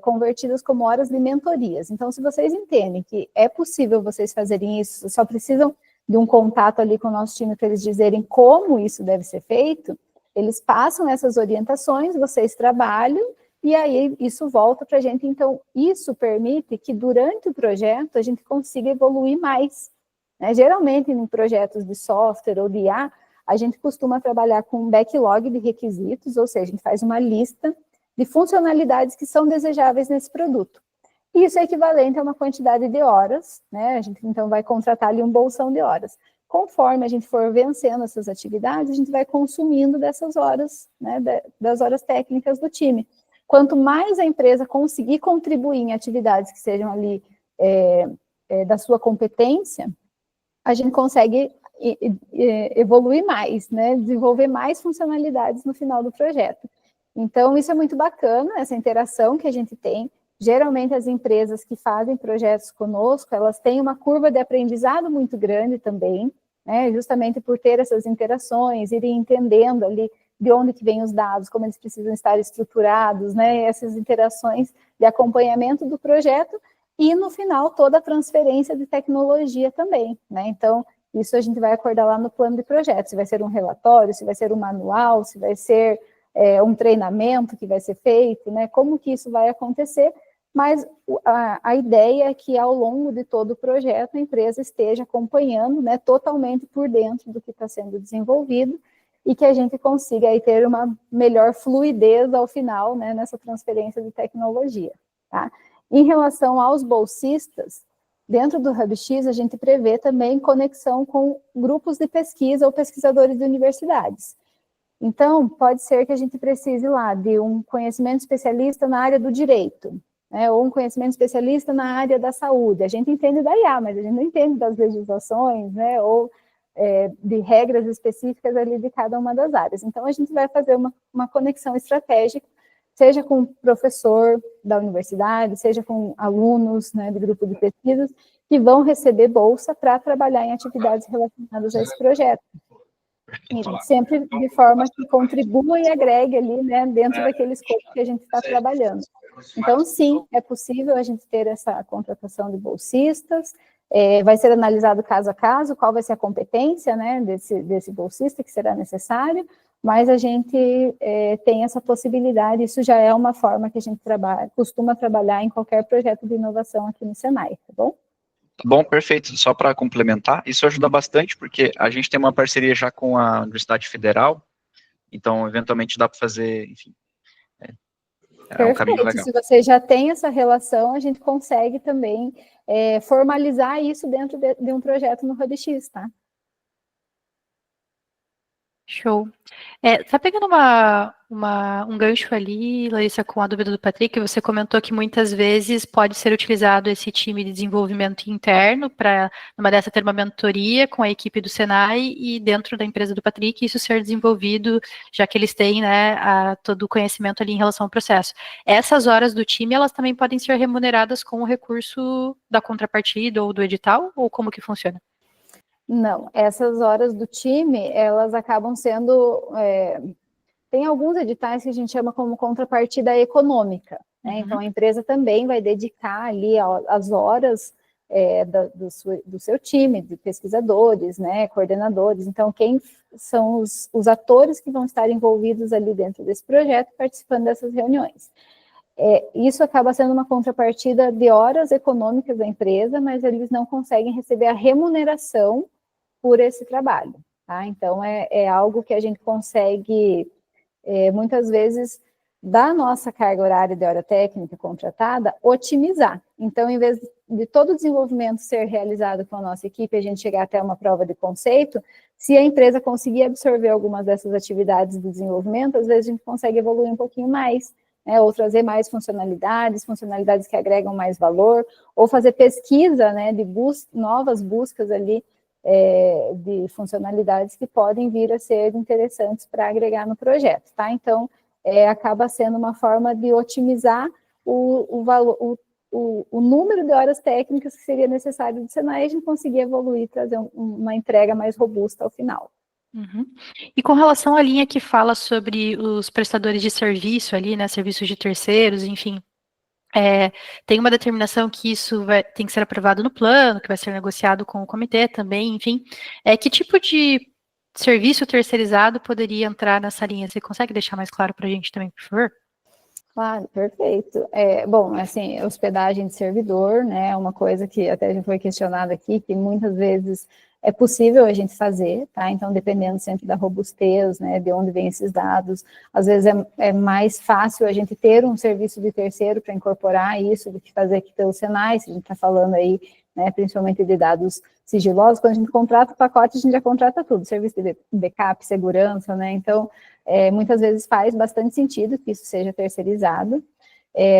Speaker 2: convertidas como horas de mentorias. Então, se vocês entendem que é possível vocês fazerem isso, só precisam de um contato ali com o nosso time para eles dizerem como isso deve ser feito, eles passam essas orientações, vocês trabalham, e aí isso volta para a gente. Então, isso permite que durante o projeto a gente consiga evoluir mais, né? Geralmente, em projetos de software ou de IA, a gente costuma trabalhar com um backlog de requisitos, ou seja, a gente faz uma lista de funcionalidades que são desejáveis nesse produto. E isso é equivalente a uma quantidade de horas, né? A gente então vai contratar ali um bolsão de horas. Conforme a gente for vencendo essas atividades, a gente vai consumindo dessas horas, né, das horas técnicas do time. Quanto mais a empresa conseguir contribuir em atividades que sejam ali da sua competência, a gente consegue evoluir mais, né, desenvolver mais funcionalidades no final do projeto. Então, isso é muito bacana, essa interação que a gente tem. Geralmente, as empresas que fazem projetos conosco, elas têm uma curva de aprendizado muito grande também, né, justamente por ter essas interações, irem entendendo ali de onde que vêm os dados, como eles precisam estar estruturados, né, essas interações de acompanhamento do projeto, e no final toda a transferência de tecnologia também, né, então isso a gente vai acordar lá no plano de projeto, se vai ser um relatório, se vai ser um manual, se vai ser um treinamento que vai ser feito, né, como que isso vai acontecer, mas a ideia é que ao longo de todo o projeto a empresa esteja acompanhando, né, totalmente por dentro do que está sendo desenvolvido, e que a gente consiga aí ter uma melhor fluidez ao final, né, nessa transferência de tecnologia, tá? Em relação aos bolsistas, dentro do HubX a gente prevê também conexão com grupos de pesquisa ou pesquisadores de universidades. Então, pode ser que a gente precise lá de um conhecimento especialista na área do direito, né, ou um conhecimento especialista na área da saúde. A gente entende da IA, mas a gente não entende das legislações, né, ou de regras específicas ali de cada uma das áreas. Então, a gente vai fazer uma conexão estratégica, seja com o professor da universidade, seja com alunos, né, do grupo de pesquisas, que vão receber bolsa para trabalhar em atividades relacionadas a esse projeto. E sempre de forma que contribua e agregue ali, né, dentro daquele escopo que a gente está trabalhando. Então, sim, é possível a gente ter essa contratação de bolsistas, vai ser analisado caso a caso, qual vai ser a competência, né, desse bolsista que será necessário, mas a gente tem essa possibilidade, isso já é uma forma que a gente costuma trabalhar em qualquer projeto de inovação aqui no Senai, tá bom?
Speaker 4: Tá bom, perfeito. Só para complementar, isso ajuda bastante, porque a gente tem uma parceria já com a Universidade Federal, então, eventualmente, dá para fazer, enfim, um caminho legal.
Speaker 2: Se você já tem essa relação, a gente consegue também formalizar isso dentro de um projeto no HubX, tá?
Speaker 1: Show. Tá pegando um gancho ali, Larissa, com a dúvida do Patrick, você comentou que muitas vezes pode ser utilizado esse time de desenvolvimento interno para, numa dessa, ter uma mentoria com a equipe do Senai e dentro da empresa do Patrick, isso ser desenvolvido, já que eles têm, né, todo o conhecimento ali em relação ao processo. Essas horas do time, elas também podem ser remuneradas com o recurso da contrapartida ou do edital, ou como que funciona?
Speaker 2: Não, essas horas do time, elas acabam sendo... tem alguns editais que a gente chama como contrapartida econômica, né? Então, a empresa também vai dedicar ali as horas do seu time, de pesquisadores, né, coordenadores. Então, quem são os atores que vão estar envolvidos ali dentro desse projeto, participando dessas reuniões. Isso acaba sendo uma contrapartida de horas econômicas da empresa, mas eles não conseguem receber a remuneração por esse trabalho, tá? Então, é algo que a gente consegue, muitas vezes, da nossa carga horária de hora técnica contratada, otimizar. Então, em vez de todo o desenvolvimento ser realizado com a nossa equipe, a gente chegar até uma prova de conceito, se a empresa conseguir absorver algumas dessas atividades de desenvolvimento, às vezes a gente consegue evoluir um pouquinho mais, né, ou trazer mais funcionalidades que agregam mais valor, ou fazer pesquisa, né, de novas buscas ali, de funcionalidades que podem vir a ser interessantes para agregar no projeto, tá? Então, acaba sendo uma forma de otimizar o número de horas técnicas que seria necessário do Senai, e a gente conseguir evoluir, trazer uma entrega mais robusta ao final.
Speaker 1: Uhum. E com relação à linha que fala sobre os prestadores de serviço ali, né, serviços de terceiros, enfim, tem uma determinação que isso tem que ser aprovado no plano, que vai ser negociado com o comitê também, enfim. Que tipo de serviço terceirizado poderia entrar nessa linha? Você consegue deixar mais claro para a gente também, por favor?
Speaker 2: Claro, perfeito. Bom, assim, hospedagem de servidor, né, é uma coisa que até já foi questionada aqui, que muitas vezes é possível a gente fazer, tá? Então, dependendo sempre da robustez, né, de onde vêm esses dados, às vezes é mais fácil a gente ter um serviço de terceiro para incorporar isso do que fazer aqui pelo Senai, se a gente está falando aí, né, principalmente de dados sigilosos. Quando a gente contrata o pacote, a gente já contrata tudo, serviço de backup, segurança, né, então, muitas vezes faz bastante sentido que isso seja terceirizado.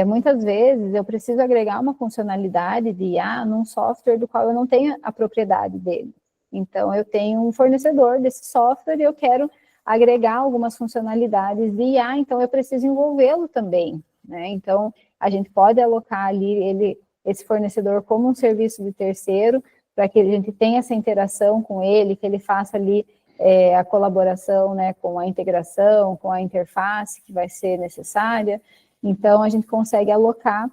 Speaker 2: Muitas vezes eu preciso agregar uma funcionalidade de IA num software do qual eu não tenho a propriedade dele. Então, eu tenho um fornecedor desse software e eu quero agregar algumas funcionalidades de IA, então eu preciso envolvê-lo também, né? Então, a gente pode alocar ali esse fornecedor como um serviço de terceiro, para que a gente tenha essa interação com ele, que ele faça ali a colaboração, né, com a integração, com a interface que vai ser necessária. Então, a gente consegue alocar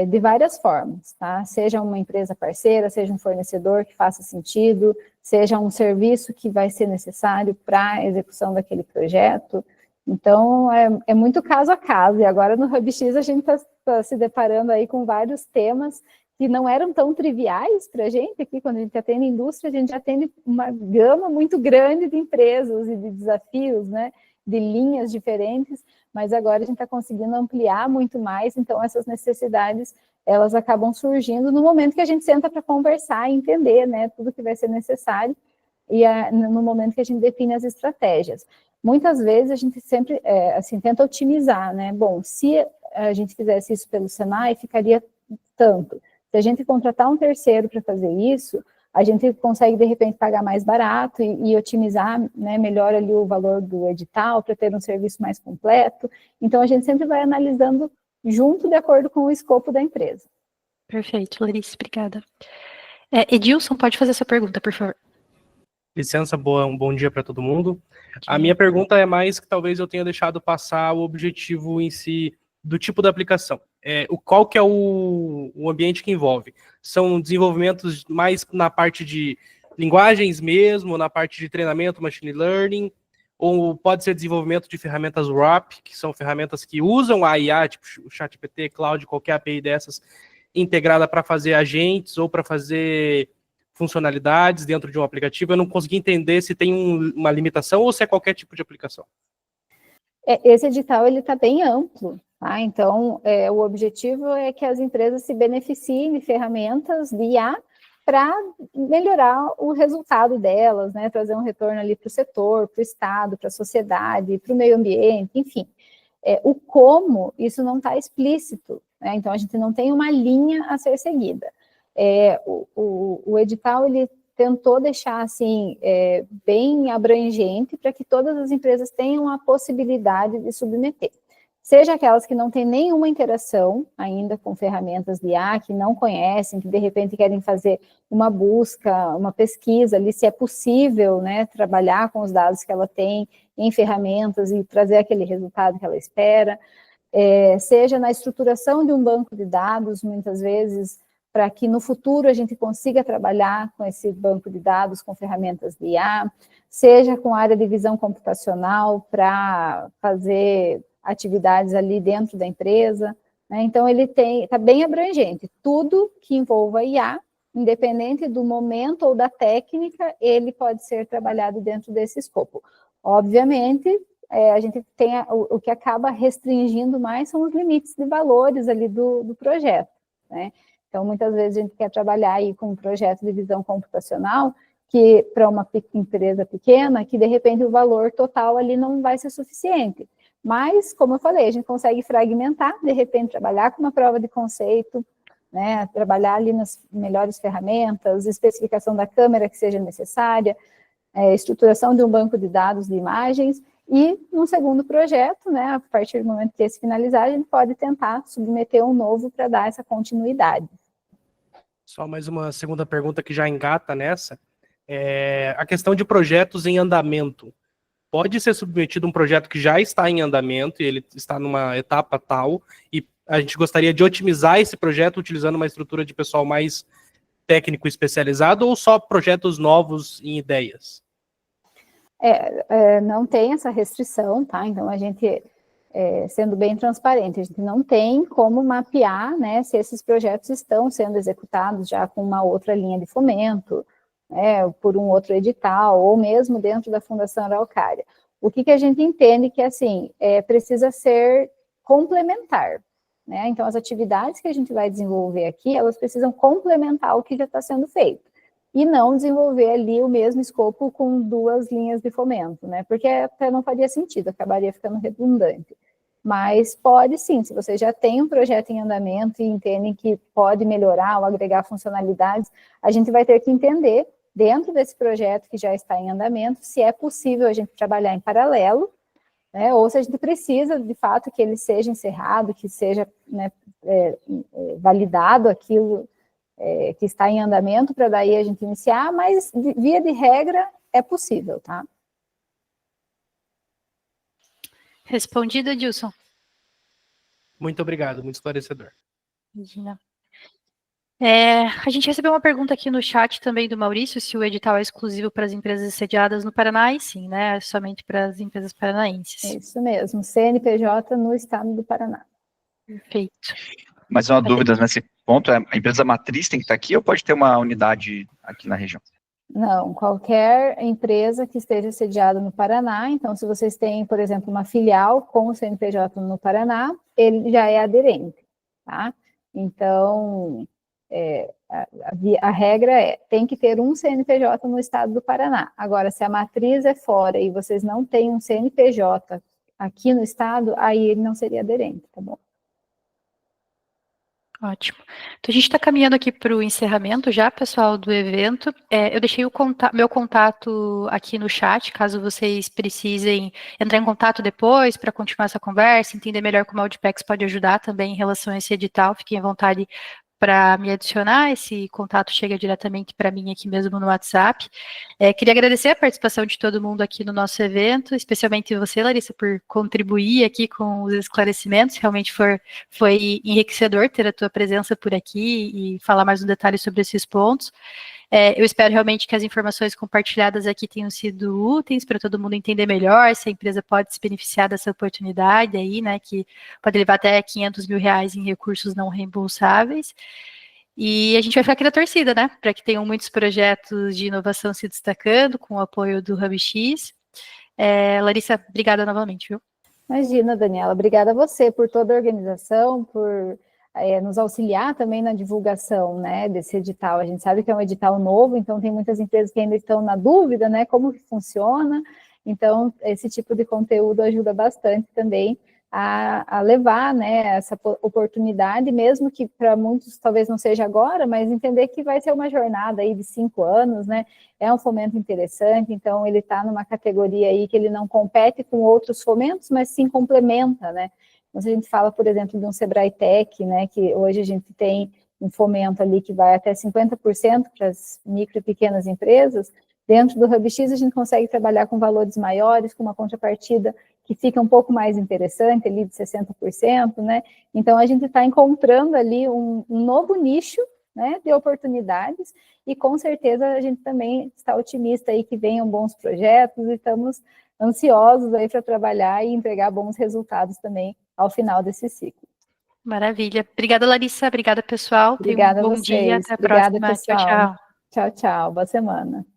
Speaker 2: de várias formas, tá? Seja uma empresa parceira, seja um fornecedor que faça sentido, seja um serviço que vai ser necessário para a execução daquele projeto. Então, é muito caso a caso, e agora no HubX a gente está se deparando aí com vários temas que não eram tão triviais para a gente aqui, quando a gente atende indústria, a gente já atende uma gama muito grande de empresas e de desafios, né, de linhas diferentes, mas agora a gente está conseguindo ampliar muito mais, então essas necessidades, elas acabam surgindo no momento que a gente senta para conversar e entender, né, tudo que vai ser necessário, e no momento que a gente define as estratégias. Muitas vezes a gente sempre, assim, tenta otimizar, né, bom, se a gente fizesse isso pelo Senai, ficaria tanto. Se a gente contratar um terceiro para fazer isso, a gente consegue, de repente, pagar mais barato e otimizar, né, melhor ali o valor do edital para ter um serviço mais completo. Então, a gente sempre vai analisando junto de acordo com o escopo da empresa.
Speaker 1: Perfeito, Larissa, obrigada. Edilson, pode fazer essa pergunta, por favor.
Speaker 5: Licença, um bom dia para todo mundo. A minha pergunta é mais que talvez eu tenha deixado passar o objetivo em si do tipo da aplicação. Qual que é o ambiente que envolve? São desenvolvimentos mais na parte de linguagens mesmo, na parte de treinamento, machine learning, ou pode ser desenvolvimento de ferramentas RAP, que são ferramentas que usam a IA, tipo o ChatGPT, Cloud, qualquer API dessas, integrada para fazer agentes ou para fazer funcionalidades dentro de um aplicativo. Eu não consegui entender se tem uma limitação ou se é qualquer tipo de aplicação.
Speaker 2: Esse edital está bem amplo, tá? Então, o objetivo é que as empresas se beneficiem de ferramentas de IA para melhorar o resultado delas, né? Trazer um retorno ali para o setor, para o Estado, para a sociedade, para o meio ambiente, enfim. O como, isso não está explícito, né? Então, a gente não tem uma linha a ser seguida. O edital, ele tentou deixar, assim, bem abrangente para que todas as empresas tenham a possibilidade de submeter. Seja aquelas que não têm nenhuma interação ainda com ferramentas de IA, que não conhecem, que de repente querem fazer uma busca, uma pesquisa ali, se é possível, né, trabalhar com os dados que ela tem em ferramentas e trazer aquele resultado que ela espera. Seja na estruturação de um banco de dados, muitas vezes para que no futuro a gente consiga trabalhar com esse banco de dados, com ferramentas de IA, seja com a área de visão computacional para fazer atividades ali dentro da empresa, né? Então ele está bem abrangente, tudo que envolva IA, independente do momento ou da técnica, ele pode ser trabalhado dentro desse escopo. Obviamente, a gente tem o que acaba restringindo mais são os limites de valores ali do projeto, né? Então, muitas vezes a gente quer trabalhar aí com um projeto de visão computacional que, para uma empresa pequena, que de repente o valor total ali não vai ser suficiente. Mas, como eu falei, a gente consegue fragmentar, de repente trabalhar com uma prova de conceito, né, trabalhar ali nas melhores ferramentas, especificação da câmera que seja necessária, estruturação de um banco de dados de imagens, e no segundo projeto, né, a partir do momento que esse finalizar, a gente pode tentar submeter um novo para dar essa continuidade.
Speaker 5: Só mais uma segunda pergunta que já engata nessa. A questão de projetos em andamento. Pode ser submetido um projeto que já está em andamento e ele está numa etapa tal, e a gente gostaria de otimizar esse projeto utilizando uma estrutura de pessoal mais técnico especializado, ou só projetos novos em ideias?
Speaker 2: Não tem essa restrição, tá? Então, a gente, sendo bem transparente, a gente não tem como mapear, né, se esses projetos estão sendo executados já com uma outra linha de fomento, por um outro edital, ou mesmo dentro da Fundação Araucária. O que a gente entende que, assim, precisa ser complementar, né? Então, as atividades que a gente vai desenvolver aqui, elas precisam complementar o que já está sendo feito, e não desenvolver ali o mesmo escopo com duas linhas de fomento, né? Porque até não faria sentido, acabaria ficando redundante. Mas pode sim, se você já tem um projeto em andamento e entendem que pode melhorar ou agregar funcionalidades, a gente vai ter que entender, dentro desse projeto que já está em andamento, se é possível a gente trabalhar em paralelo, né, ou se a gente precisa, de fato, que ele seja encerrado, que seja, né, validado aquilo que está em andamento, para daí a gente iniciar, mas, via de regra, é possível, tá?
Speaker 1: Respondido, Edilson.
Speaker 5: Muito obrigado, muito esclarecedor.
Speaker 1: Imagina. A gente recebeu uma pergunta aqui no chat também do Maurício, se o edital é exclusivo para as empresas sediadas no Paraná, e sim, né? É somente para as empresas paranaenses.
Speaker 2: É isso mesmo, CNPJ no estado do Paraná.
Speaker 1: Perfeito.
Speaker 4: Mas uma dúvida nesse ponto, a empresa matriz tem que estar aqui ou pode ter uma unidade aqui na região?
Speaker 2: Não, qualquer empresa que esteja sediada no Paraná, então se vocês têm, por exemplo, uma filial com o CNPJ no Paraná, ele já é aderente, tá? Então, a regra tem que ter um CNPJ no estado do Paraná. Agora, se a matriz é fora e vocês não têm um CNPJ aqui no estado, aí ele não seria aderente, tá bom?
Speaker 1: Ótimo. Então, a gente está caminhando aqui para o encerramento já, pessoal, do evento. Eu deixei meu contato aqui no chat, caso vocês precisem entrar em contato depois para continuar essa conversa, entender melhor como a Audipex pode ajudar também em relação a esse edital. Fiquem à vontade para me adicionar, esse contato chega diretamente para mim aqui mesmo no WhatsApp. Queria agradecer a participação de todo mundo aqui no nosso evento, especialmente você, Larissa, por contribuir aqui com os esclarecimentos, realmente foi enriquecedor ter a tua presença por aqui e falar mais um detalhe sobre esses pontos. Eu espero realmente que as informações compartilhadas aqui tenham sido úteis para todo mundo entender melhor se a empresa pode se beneficiar dessa oportunidade aí, né, que pode levar até R$500 mil em recursos não reembolsáveis. E a gente vai ficar aqui na torcida, né, para que tenham muitos projetos de inovação se destacando com o apoio do HubX. Larissa, obrigada novamente, viu?
Speaker 2: Imagina, Daniela, obrigada a você por toda a organização, por nos auxiliar também na divulgação, né, desse edital. A gente sabe que é um edital novo, então tem muitas empresas que ainda estão na dúvida, né, como que funciona. Então, esse tipo de conteúdo ajuda bastante também a levar, né, essa oportunidade, mesmo que para muitos talvez não seja agora, mas entender que vai ser uma jornada aí de 5 anos, né, é um fomento interessante, então ele está numa categoria aí que ele não compete com outros fomentos, mas sim complementa, né. Então, se a gente fala, por exemplo, de um Sebrae Tech, né, que hoje a gente tem um fomento ali que vai até 50% para as micro e pequenas empresas, dentro do HubX a gente consegue trabalhar com valores maiores, com uma contrapartida que fica um pouco mais interessante, ali de 60%, né? Então, a gente está encontrando ali um novo nicho né, de oportunidades, e com certeza a gente também está otimista aí que venham bons projetos, e estamos ansiosos aí para trabalhar e entregar bons resultados também ao final desse ciclo.
Speaker 1: Maravilha. Obrigada, Larissa. Obrigada, pessoal.
Speaker 2: Obrigada
Speaker 1: Tenham um
Speaker 2: a
Speaker 1: bom dia.
Speaker 2: vocês.
Speaker 1: Até a
Speaker 2: Obrigada,
Speaker 1: próxima. Tchau,
Speaker 2: pessoal.
Speaker 1: tchau.
Speaker 2: Tchau, tchau. Boa semana.